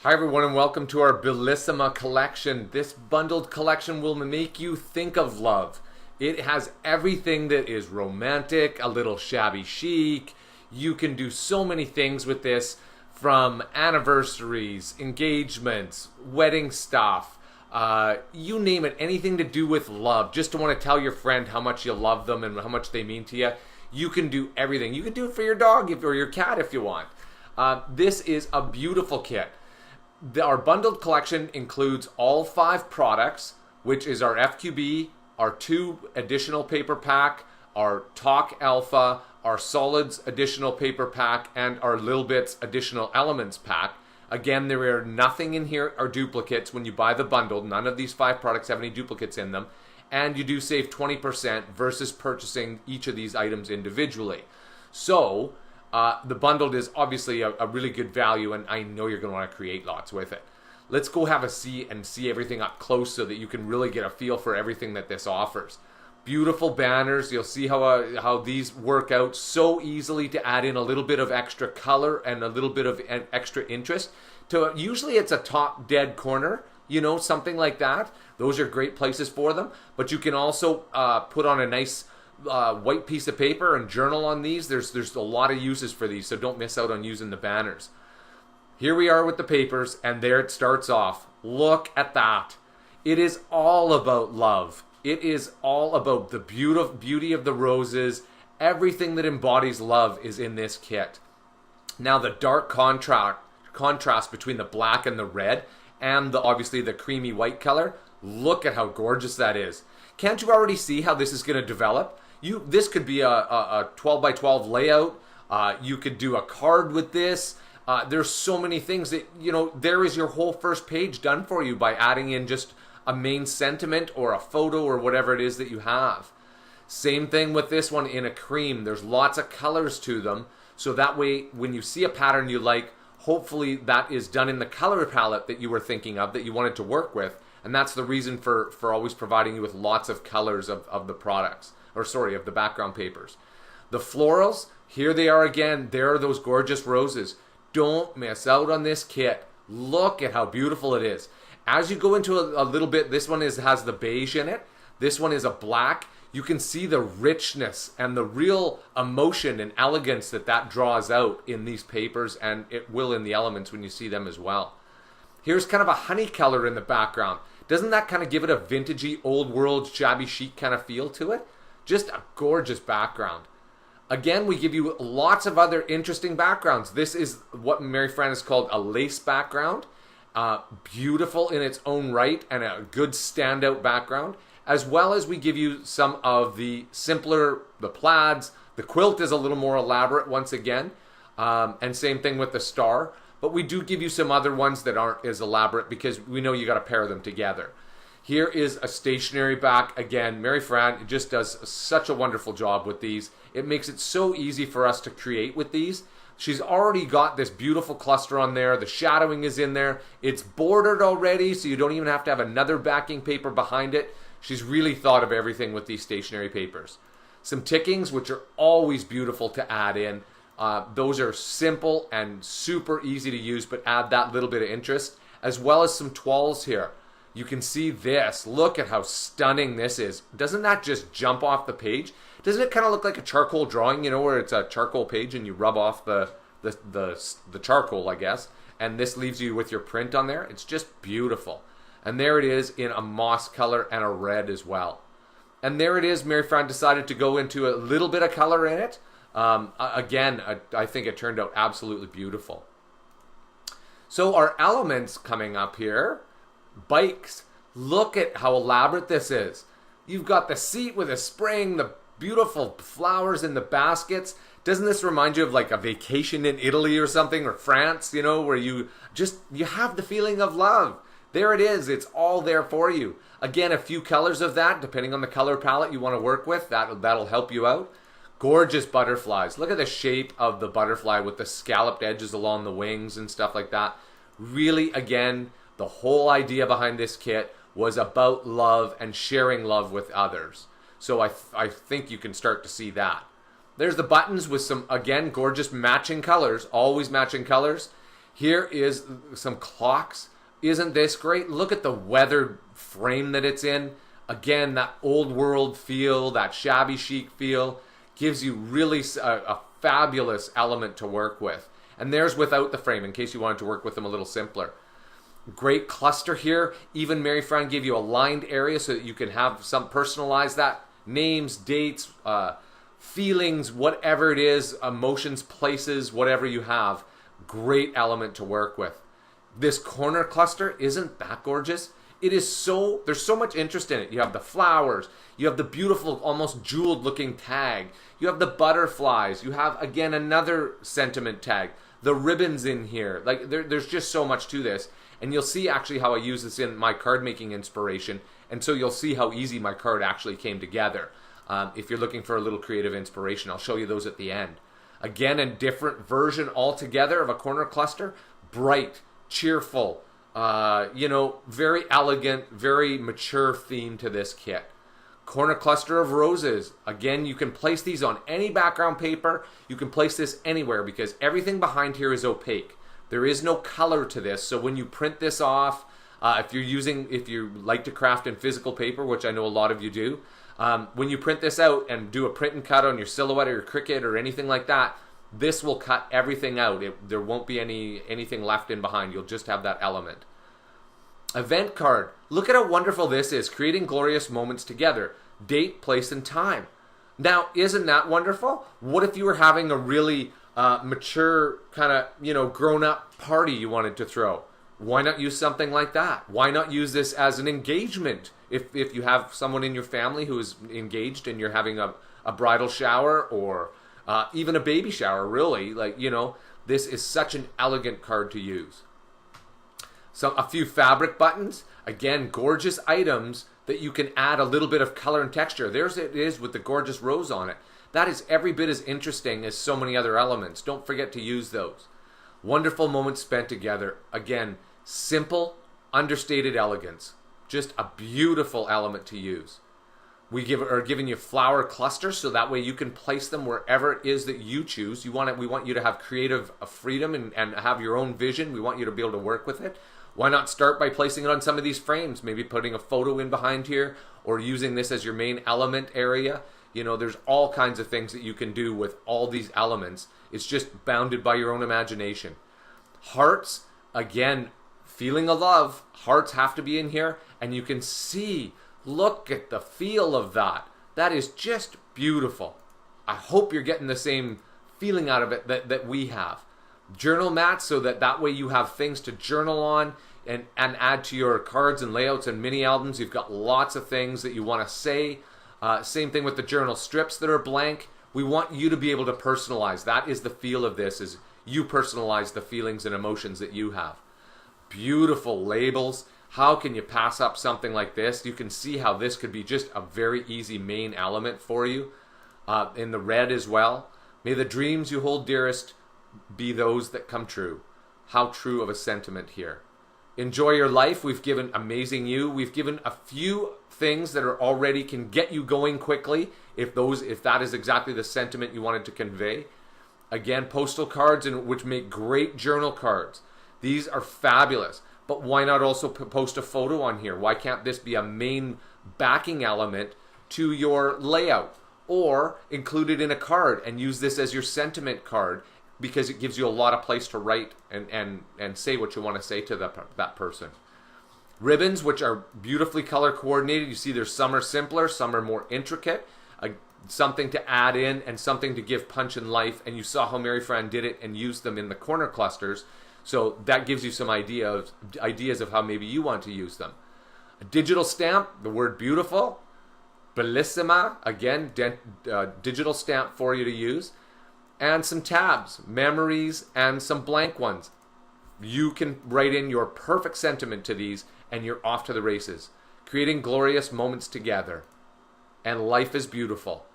Hi everyone and welcome to our Bellissima collection. This bundled collection will make you think of love. It has everything that is romantic, a little shabby chic. You can do so many things with this, from anniversaries, engagements, wedding stuff, you name it, anything to do with love. Just to want to tell your friend how much you love them and how much they mean to you. You can do everything. You can do it for your dog or your cat if you want. This is a beautiful kit. Our bundled collection includes all 5 products, which is our FQB, our 2 additional paper pack, our Talk Alpha, our Solids additional paper pack, and our Little Bits additional elements pack. Again, there are nothing in here are duplicates when you buy the bundle. None of these 5 products have any duplicates in them. And you do save 20% versus purchasing each of these items individually. So, the bundled is obviously a really good value, and I know you're going to want to create lots with it. Let's go have a see and see everything up close so that you can really get a feel for everything that this offers. Beautiful banners. You'll see how these work out so easily to add in a little bit of extra color and a little bit of extra interest. Usually it's a top dead corner, you know, something like that. Those are great places for them. But you can also put on a nice white piece of paper and journal on these. There's a lot of uses for these, so don't miss out on using the banners. Here we are with the papers, and there it starts off. Look at that. It is all about love. It is all about the beauty of the roses. Everything that embodies love is in this kit. Now the dark contrast between the black and the red, and obviously the creamy white color. Look at how gorgeous that is. Can't you already see how this is going to develop? This could be a 12 by 12 layout. You could do a card with this. There's so many things that, you know, there is your whole first page done for you by adding in just a main sentiment or a photo or whatever it is that you have. Same thing with this one in a cream. There's lots of colors to them. So that way, when you see a pattern you like, hopefully that is done in the color palette that you were thinking of, that you wanted to work with. And that's the reason for always providing you with lots of colors of the products. Of the background papers. The florals, here they are again. There are those gorgeous roses. Don't miss out on this kit. Look at how beautiful it is. As you go into a little bit, this one has the beige in it. This one is a black. You can see the richness and the real emotion and elegance that draws out in these papers, and it will in the elements when you see them as well. Here's kind of a honey color in the background. Doesn't that kind of give it a vintagey, old world, shabby chic kind of feel to it? Just a gorgeous background. Again, we give you lots of other interesting backgrounds. This is what Mary Fran has called a lace background. Beautiful in its own right and a good standout background. As well as we give you some of the simpler, the plaids. The quilt is a little more elaborate once again. And same thing with the star. But we do give you some other ones that aren't as elaborate because we know you got to pair them together. Here is a stationery back. Again, Mary Fran just does such a wonderful job with these. It makes it so easy for us to create with these. She's already got this beautiful cluster on there. The shadowing is in there. It's bordered already, so you don't even have to have another backing paper behind it. She's really thought of everything with these stationery papers. Some tickings, which are always beautiful to add in. Those are simple and super easy to use, but add that little bit of interest. As well as some toiles here. You can see this. Look at how stunning this is. Doesn't that just jump off the page? Doesn't it kind of look like a charcoal drawing, you know, where it's a charcoal page and you rub off the charcoal, I guess, and this leaves you with your print on there? It's just beautiful. And there it is in a moss color and a red as well. And there it is. Mary Fran decided to go into a little bit of color in it. Again, I think it turned out absolutely beautiful. So our elements coming up here. Bikes. Look at how elaborate this is. You've got the seat with a spring, the beautiful flowers in the baskets. Doesn't this remind you of like a vacation in Italy or something, or France, you know, where you have the feeling of love? There it is. It's all there for you. Again, a few colors of that, depending on the color palette you want to work with. That'll help you out. Gorgeous butterflies. Look at the shape of the butterfly with the scalloped edges along the wings and stuff like that. Really, again, the whole idea behind this kit was about love and sharing love with others. So I think you can start to see that. There's the buttons with some, again, gorgeous matching colors, always matching colors. Here is some clocks. Isn't this great? Look at the weathered frame that it's in. Again, that old world feel, that shabby chic feel, gives you really a fabulous element to work with. And there's without the frame, in case you wanted to work with them a little simpler. Great cluster here. Even Mary Fran gave you a lined area so that you can have some personalize that. Names, dates, feelings, whatever it is, emotions, places, whatever you have. Great element to work with. This corner cluster, isn't that gorgeous? It is so, there's so much interest in it. You have the flowers, you have the beautiful, almost jeweled looking tag, you have the butterflies, you have, again, another sentiment tag, the ribbons in here. Like, there's just so much to this. And you'll see actually how I use this in my card making inspiration. And so you'll see how easy my card actually came together. If you're looking for a little creative inspiration, I'll show you those at the end. Again, a different version altogether of a corner cluster. Bright, cheerful, very elegant, very mature theme to this kit. Corner cluster of roses. Again, you can place these on any background paper. You can place this anywhere because everything behind here is opaque. There is no color to this, so when you print this off, if you like to craft in physical paper, which I know a lot of you do, when you print this out and do a print and cut on your Silhouette or your Cricut or anything like that, this will cut everything out. There won't be anything left in behind. You'll just have that element. Event card. Look at how wonderful this is. Creating glorious moments together. Date, place, and time. Now, isn't that wonderful? What if you were having a really mature kind of, grown-up party you wanted to throw? Why not use something like that? Why not use this as an engagement? If you have someone in your family who is engaged and you're having a bridal shower or even a baby shower, really, this is such an elegant card to use. A few fabric buttons. Again, gorgeous items that you can add a little bit of color and texture. There's it is with the gorgeous rose on it. That is every bit as interesting as so many other elements. Don't forget to use those. Wonderful moments spent together. Again, simple, understated elegance. Just a beautiful element to use. We are giving you flower clusters so that way you can place them wherever it is that you choose. We want you to have creative freedom and have your own vision. We want you to be able to work with it. Why not start by placing it on some of these frames? Maybe putting a photo in behind here or using this as your main element area. There's all kinds of things that you can do with all these elements. It's just bounded by your own imagination. Hearts, again, feeling of love. Hearts have to be in here. And you can see, look at the feel of that. That is just beautiful. I hope you're getting the same feeling out of it that we have. Journal mats so that way you have things to journal on and add to your cards and layouts and mini albums. You've got lots of things that you want to say. Same thing with the journal strips that are blank. We want you to be able to personalize. That is the feel of this, is you personalize the feelings and emotions that you have. Beautiful labels. How can you pass up something like this? You can see how this could be just a very easy main element for you. In the red as well. May the dreams you hold dearest be those that come true. How true of a sentiment here. Enjoy your life. We've given Amazing You. We've given a few things that are already can get you going quickly if that is exactly the sentiment you wanted to convey. Again, postal cards which make great journal cards. These are fabulous. But why not also post a photo on here? Why can't this be a main backing element to your layout? Or include it in a card and use this as your sentiment card, because it gives you a lot of place to write and say what you want to say to that person. Ribbons, which are beautifully color coordinated. You see there's some are simpler, some are more intricate. Something to add in and something to give punch and life. And you saw how Mary Fran did it and used them in the corner clusters. So that gives you some ideas of how maybe you want to use them. A digital stamp, the word beautiful. Bellissima, again, digital stamp for you to use. And some tabs, memories, and some blank ones. You can write in your perfect sentiment to these and you're off to the races. Creating glorious moments together. And life is beautiful.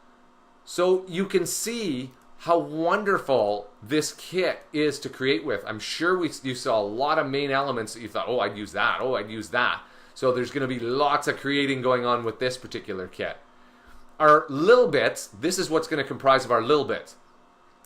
So you can see how wonderful this kit is to create with. I'm sure you saw a lot of main elements that you thought, oh, I'd use that, oh, I'd use that. So there's going to be lots of creating going on with this particular kit. Our little bits, this is what's going to comprise of our little bits.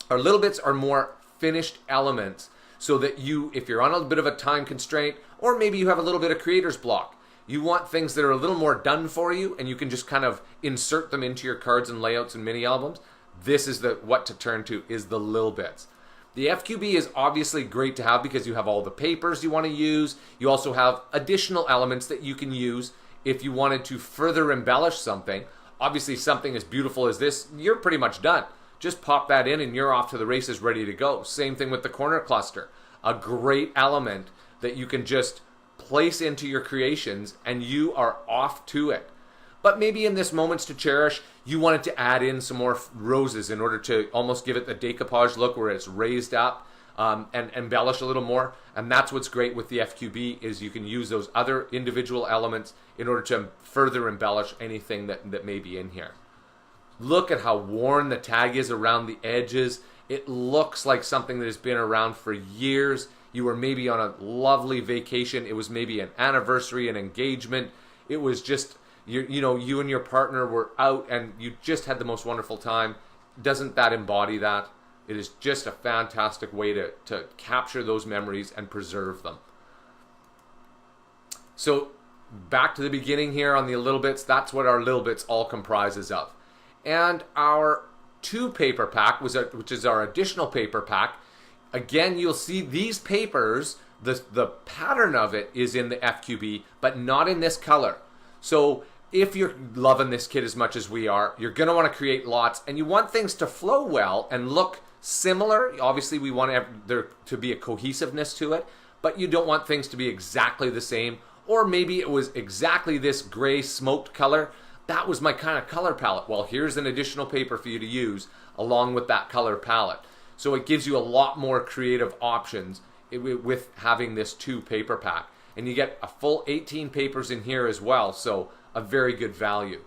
Our little bits are more finished elements so that you, if you're on a bit of a time constraint, or maybe you have a little bit of creator's block, you want things that are a little more done for you and you can just kind of insert them into your cards and layouts and mini albums. This is what to turn to, is the Lil Bits. The FQB is obviously great to have because you have all the papers you want to use. You also have additional elements that you can use if you wanted to further embellish something. Obviously, something as beautiful as this, you're pretty much done. Just pop that in and you're off to the races, ready to go. Same thing with the corner cluster. A great element that you can just place into your creations and you are off to it. But maybe in this Moments to Cherish, you wanted to add in some more roses in order to almost give it the decoupage look where it's raised up and embellish a little more. And that's what's great with the FQB, is you can use those other individual elements in order to further embellish anything that may be in here. Look at how worn the tag is around the edges. It looks like something that has been around for years. You were maybe on a lovely vacation. It was maybe an anniversary, an engagement. It was just, you and your partner were out and you just had the most wonderful time. Doesn't that embody that? It is just a fantastic way to capture those memories and preserve them. So back to the beginning here on the Little Bits, that's what our Little Bits all comprises of. And our 2 paper pack, which is our additional paper pack, again, you'll see these papers, the pattern of it is in the FQB, but not in this color. So if you're loving this kit as much as we are, you're going to want to create lots, and you want things to flow well and look similar. Obviously, we want there to be a cohesiveness to it, but you don't want things to be exactly the same. Or maybe it was exactly this gray smoked color. That was my kind of color palette. Well, here's an additional paper for you to use along with that color palette. So it gives you a lot more creative options with having this 2 paper pack. And you get a full 18 papers in here as well, so a very good value.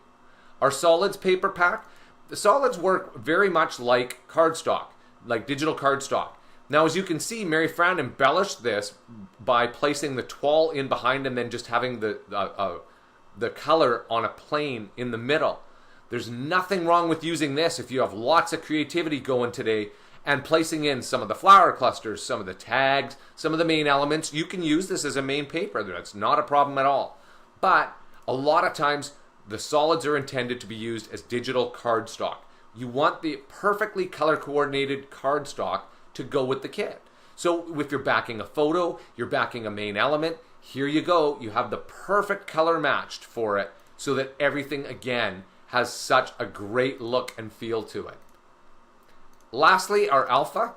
Our solids paper pack, the solids work very much like cardstock, like digital cardstock. Now, as you can see, Mary Fran embellished this by placing the toile in behind and then just having the color on a plane in the middle. There's nothing wrong with using this if you have lots of creativity going today and placing in some of the flower clusters, some of the tags, some of the main elements. You can use this as a main paper. That's not a problem at all. But a lot of times the solids are intended to be used as digital cardstock. You want the perfectly color coordinated cardstock to go with the kit. So if you're backing a photo, you're backing a main element, here you go. You have the perfect color matched for it so that everything, again, has such a great look and feel to it. Lastly, our alpha.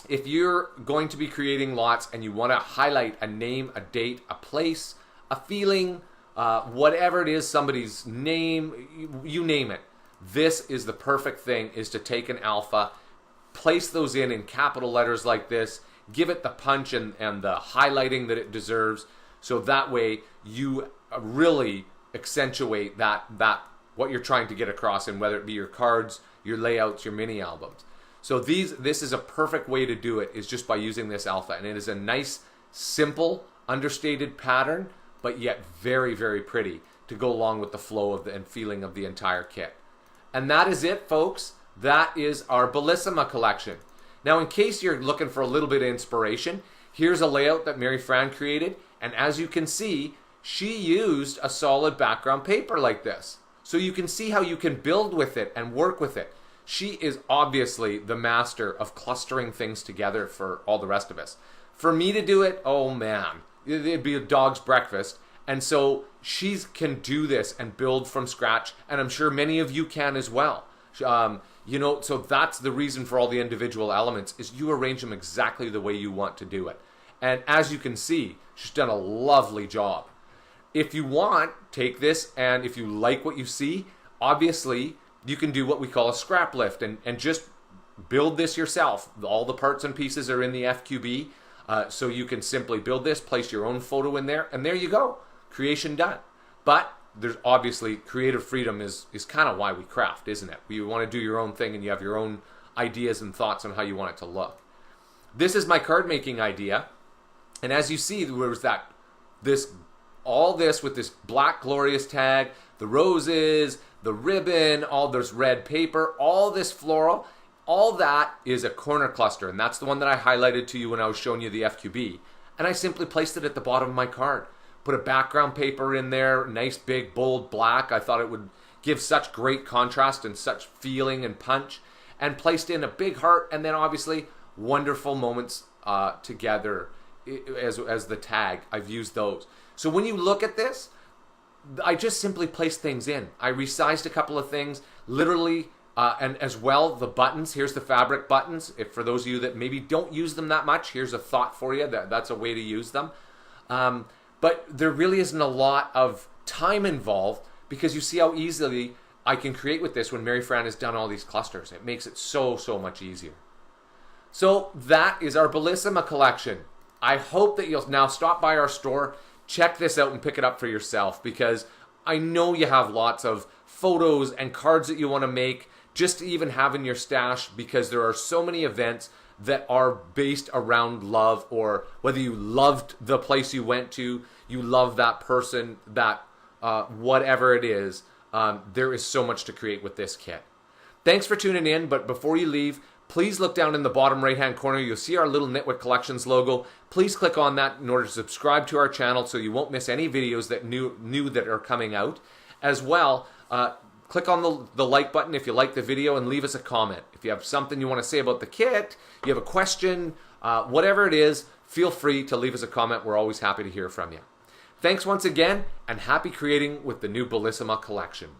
If you're going to be creating lots and you want to highlight a name, a date, a place, a feeling, whatever it is, somebody's name, you name it. This is the perfect thing, is to take an alpha, place those in capital letters like this, give it the punch and the highlighting that it deserves, so that way you really accentuate that what you're trying to get across, and whether it be your cards, your layouts, your mini albums. So this is a perfect way to do it, is just by using this alpha, and it is a nice, simple, understated pattern, but yet very, very pretty to go along with the flow of and feeling of the entire kit. And that is it, folks. That is our Bellissima collection. Now, in case you're looking for a little bit of inspiration, here's a layout that Mary Fran created, and as you can see, she used a solid background paper like this. So you can see how you can build with it and work with it. She is obviously the master of clustering things together for all the rest of us. For me to do it, oh man, it'd be a dog's breakfast. And so she can do this and build from scratch, and I'm sure many of you can as well. So that's the reason for all the individual elements, is you arrange them exactly the way you want to do it. And as you can see, she's done a lovely job. If you want, take this, and if you like what you see, obviously you can do what we call a scrap lift and just build this yourself. All the parts and pieces are in the FQB, so you can simply build this, place your own photo in there, and there you go. Creation done. But there's obviously creative freedom is kind of why we craft, isn't it? You want to do your own thing and you have your own ideas and thoughts on how you want it to look. This is my card making idea, and as you see, there was all this with this black glorious tag, the roses, the ribbon, all this red paper, all this floral. All that is a corner cluster, and that's the one that I highlighted to you when I was showing you the FQB. And I simply placed it at the bottom of my card. Put a background paper in there, nice big bold black. I thought it would give such great contrast and such feeling and punch. And placed in a big heart, and then obviously wonderful moments together as the tag. I've used those. So when you look at this, I just simply placed things in. I resized a couple of things, literally, and as well the buttons. Here's the fabric buttons. If for those of you that maybe don't use them that much, here's a thought for you. That's a way to use them. But there really isn't a lot of time involved, because you see how easily I can create with this when Mary Fran has done all these clusters. It makes it so much easier. So that is our Bellissima collection. I hope that you'll now stop by our store, check this out and pick it up for yourself, because I know you have lots of photos and cards that you want to make just to even have in your stash, because there are so many events that are based around love, or whether you loved the place you went to, you love that person, that whatever it is. There is so much to create with this kit. Thanks for tuning in, but before you leave, please look down in the bottom right-hand corner. You'll see our little Nitwit Collections logo. Please click on that in order to subscribe to our channel so you won't miss any videos that new that are coming out. As well, click on the like button if you like the video, and leave us a comment. If you have something you want to say about the kit, you have a question, whatever it is, feel free to leave us a comment. We're always happy to hear from you. Thanks once again, and happy creating with the new Bellissima collection.